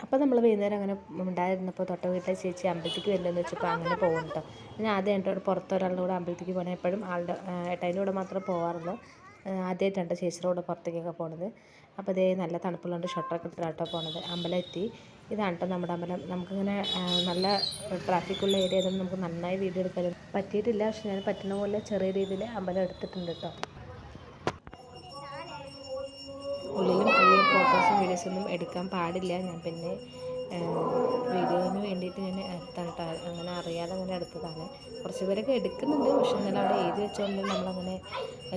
അപ്പോൾ നമ്മൾ വൈകുന്നേരം അങ്ങനെ ഉണ്ടായിരുന്നപ്പോൾ തൊട്ട വീട്ടിലെ ചേച്ചി അമ്പലത്തേക്ക് വരുന്നതെന്ന് വെച്ചപ്പോൾ അങ്ങനെ പോകും കേട്ടോ. ഞാൻ ആദ്യമായിട്ട് പുറത്തൊരാളുടെ കൂടെ അമ്പലത്തേക്ക് പോകണം. എപ്പോഴും ആളുടെ ഏട്ടായിൻ്റെ കൂടെ മാത്രമേ പോകാറുള്ളൂ. ആദ്യമായിട്ടാണ് ചേച്ചിയുടെ കൂടെ പുറത്തേക്കൊക്കെ പോണത്. അപ്പോൾ ഇതേ നല്ല തണുപ്പുള്ളതുകൊണ്ട് ഷൊട്ടൊക്കെ ഇട്ടിട്ടാട്ടോ പോണത്. അമ്പലം എത്തി. ഇതാണ് കേട്ടോ നമ്മുടെ അമ്പലം. നമുക്കിങ്ങനെ നല്ല ട്രാഫിക്കുള്ള ഏരിയ ആയതുകൊണ്ട് നമുക്ക് നന്നായി വീഡിയോ എടുക്കാൻ പറ്റിയിട്ടില്ല. പക്ഷെ ഞാൻ പറ്റുന്ന പോലെ ചെറിയ രീതിയിൽ അമ്പലം എടുത്തിട്ടുണ്ട് കേട്ടോ. ഉള്ളിലും അധികം ഫോട്ടോസും വീഡിയോസൊന്നും എടുക്കാൻ പാടില്ല. ഞാൻ പിന്നെ വീഡിയോന് വേണ്ടിയിട്ട് ഞാൻ എടുത്താണ് കേട്ടോ. അങ്ങനെ അറിയാതെ അങ്ങനെ എടുത്തതാണ്. കുറച്ച് പേരൊക്കെ എടുക്കുന്നുണ്ട്. പക്ഷെ എന്നാലും അവിടെ എഴുതി വെച്ചുകൊണ്ട് നമ്മളങ്ങനെ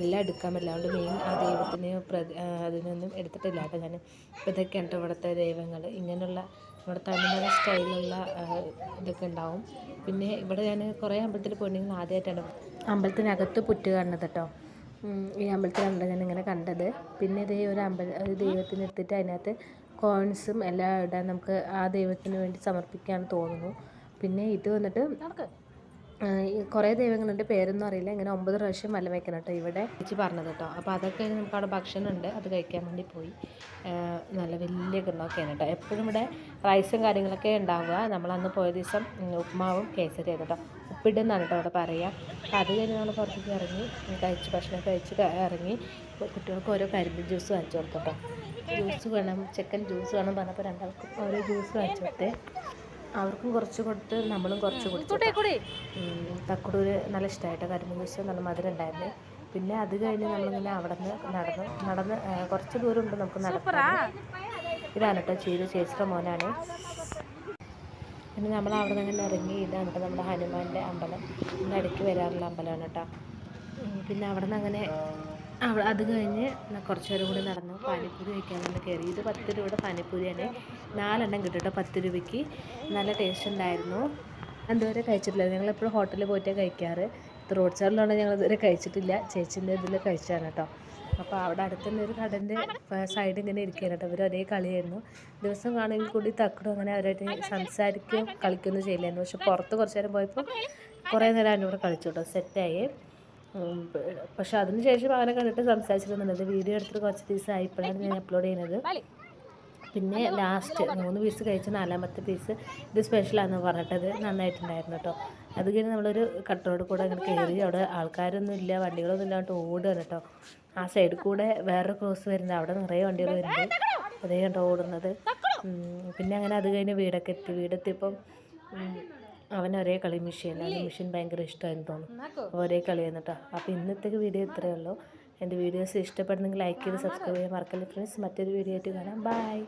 എല്ലാം എടുക്കാൻ പറ്റില്ല. അതുകൊണ്ട് മെയിൻ ആ ദൈവത്തിന് അതിനൊന്നും എടുത്തിട്ടില്ല കേട്ടോ ഞാൻ. ഇപ്പോൾ ഇതൊക്കെയാണ് കേട്ടോ ഇവിടുത്തെ ദൈവങ്ങൾ. ഇങ്ങനെയുള്ള നമ്മുടെ തമിഴ്നാട് സ്റ്റൈലുള്ള ഇതൊക്കെ ഉണ്ടാവും. പിന്നെ ഇവിടെ ഞാൻ കുറേ അമ്പലത്തിൽ പോയിട്ടുണ്ടെങ്കിൽ ആദ്യമായിട്ടാണ് അമ്പലത്തിനകത്ത് പുറ്റ് കാണുന്നത് കേട്ടോ. ഈ അമ്പലത്തിലാണ് ഞാനിങ്ങനെ കണ്ടത്. പിന്നെ ഇതേ ഒരു ദൈവത്തിന് എടുത്തിട്ട് അതിനകത്ത് കോയിൻസും എല്ലാം ഇടാൻ നമുക്ക് ആ ദൈവത്തിന് വേണ്ടി സമർപ്പിക്കുകയാണ് തോന്നുന്നു. പിന്നെ ഇത് വന്നിട്ട് കുറേ ദൈവങ്ങളുണ്ട്, പേരൊന്നും അറിയില്ല. ഇങ്ങനെ 9 പ്രാവശ്യം വലം വയ്ക്കണം കേട്ടോ ഇവിടെ ചേച്ചി പറഞ്ഞത് കേട്ടോ. അപ്പോൾ അതൊക്കെ നമുക്ക് അവിടെ ഭക്ഷണം ഉണ്ട്, അത് കഴിക്കാൻ വേണ്ടി പോയി. നല്ല വലിയ കിണ്ണമൊക്കെയാണ് കേട്ടോ. എപ്പോഴും ഇവിടെ റൈസും കാര്യങ്ങളൊക്കെ ഉണ്ടാവുക. നമ്മളന്ന് പോയ ദിവസം ഉപ്മാവും കേസരി കേട്ടോ. ഉപ്പിടുന്നാണ് കേട്ടോ അവിടെ പറയുക. അപ്പോൾ അത് കഴിഞ്ഞ് നമ്മൾ പുറത്തേക്ക് ഇറങ്ങി ഭക്ഷണം കഴിച്ച് ഇറങ്ങി. കുട്ടികൾക്ക് ഓരോ കരിമ്പിൻ ജ്യൂസ് വാങ്ങിച്ചു കൊടുത്തു കേട്ടോ. ജ്യൂസ് വേണം, ചെക്കൻ ജ്യൂസ് വേണം പറഞ്ഞപ്പോൾ രണ്ടാൾക്കും ഓരോ ജ്യൂസ് വാങ്ങിച്ചു കൊടുത്ത്. അവർക്കും കുറച്ച് കൊടുത്ത് നമ്മളും കുറച്ച് കൊടുത്തു. തക്കുടൂര് നല്ല ഇഷ്ടമായിട്ടോ കരിമ്പിൻ ജ്യൂസ്, നല്ല മധുരം ഉണ്ടായിരുന്നു. പിന്നെ അത് കഴിഞ്ഞ് നമ്മളിങ്ങനെ അവിടെ നിന്ന് നടന്ന് കുറച്ച് ദൂരം ഉണ്ട് നമുക്ക് നടക്കാൻ. ഇതാണ് കേട്ടോ ചേച്ചിയുടെ മോനാണ്. പിന്നെ നമ്മൾ അവിടെ നിന്ന് അങ്ങനെ ഇറങ്ങി. ഇതാണ് കേട്ടോ നമ്മുടെ ഹനുമാൻ്റെ അമ്പലം. നമ്മുടെ ഇടയ്ക്ക് വരാറുള്ള അമ്പലമാണ് കേട്ടോ. പിന്നെ അവിടെ നിന്ന് അങ്ങനെ അത് കഴിഞ്ഞ് കുറച്ച് നേരം കൂടി നടന്നു പാനിപ്പൂരി കഴിക്കാൻ വേണ്ടി കയറി. ഇത് 10 രൂപയുടെ പാനിപ്പൂരിയാണ്. 4 എണ്ണം കിട്ടും കേട്ടോ 10 രൂപയ്ക്ക്. നല്ല ടേസ്റ്റ് ഉണ്ടായിരുന്നു. എന്തുവരെ കഴിച്ചിട്ടില്ല. ഞങ്ങളെപ്പോഴും ഹോട്ടലിൽ പോയിട്ടേ കഴിക്കാറ്. ഇത് റോഡ് സൈഡിലാണ് ഞങ്ങൾ ഇതുവരെ കഴിച്ചിട്ടില്ല. ചേച്ചിൻ്റെ ഇതിൽ കഴിച്ചതാണ് കേട്ടോ. അപ്പോൾ അവിടെ അടുത്തുള്ള ഒരു കടൻ്റെ സൈഡ് ഇങ്ങനെ ഇരിക്കുകയാണ് കേട്ടോ. ഇവർ ഒരേ കളിയായിരുന്നു. ദിവസം കാണുമെങ്കിൽ കൂടി തക്കടും അങ്ങനെ അവരായിട്ട് സംസാരിക്കുകയും കളിക്കുകയൊന്നും ചെയ്യില്ലായിരുന്നു. പക്ഷെ പുറത്ത് കുറച്ച് നേരം പോയപ്പോൾ കുറേ നേരം അതിൻ്റെ കൂടെ കളിച്ചു കേട്ടോ. സെറ്റായി. പക്ഷെ അതിന് ശേഷം അവനെ കണ്ടിട്ട് സംസാരിച്ചിരുന്നുണ്ട്. വീഡിയോ എടുത്തിട്ട് കുറച്ച് ദിവസമായി, ഇപ്പോഴാണ് ഞാൻ അപ്ലോഡ് ചെയ്യുന്നത്. പിന്നെ ലാസ്റ്റ് 3 പീസ് കഴിച്ച് 4ാമത്തെ പീസ് ഇത് സ്പെഷ്യലാണെന്ന് പറഞ്ഞിട്ടത് നന്നായിട്ടുണ്ടായിരുന്നു കേട്ടോ. അത് കഴിഞ്ഞ് നമ്മളൊരു കട്ടറോട് കൂടെ അങ്ങനെ കയറി. അവിടെ ആൾക്കാരൊന്നും ഇല്ല, വണ്ടികളൊന്നും ഇല്ലാണ്ട് ഓടുകയാണ് കേട്ടോ. ആ സൈഡിൽ കൂടെ വേറൊരു ക്രോസ് വരുന്നത്, അവിടെ നിറയെ വണ്ടികൾ വരുന്നുണ്ട്. അതേ കണ്ടോ ഓടുന്നത്. പിന്നെ അങ്ങനെ അത് കഴിഞ്ഞ് വീടെത്തിയപ്പം അവൻ ഒരേ കളി മെഷീൻ ഭയങ്കര ഇഷ്ടമായിരുന്നു തോന്നുന്നു. ഒരേ കളിയായിരുന്നു കേട്ടോ. അപ്പോൾ ഇന്നത്തെ വീഡിയോ ഇത്രയേ ഉള്ളൂ. എൻ്റെ വീഡിയോസ് ഇഷ്ടപ്പെടുന്നെങ്കിൽ ലൈക്ക് ചെയ്ത് സബ്സ്ക്രൈബ് ചെയ്യാൻ മറക്കല്ലേ ഫ്രണ്ട്സ്. മറ്റൊരു വീഡിയോ ആയിട്ട് കാണാം. ബൈ.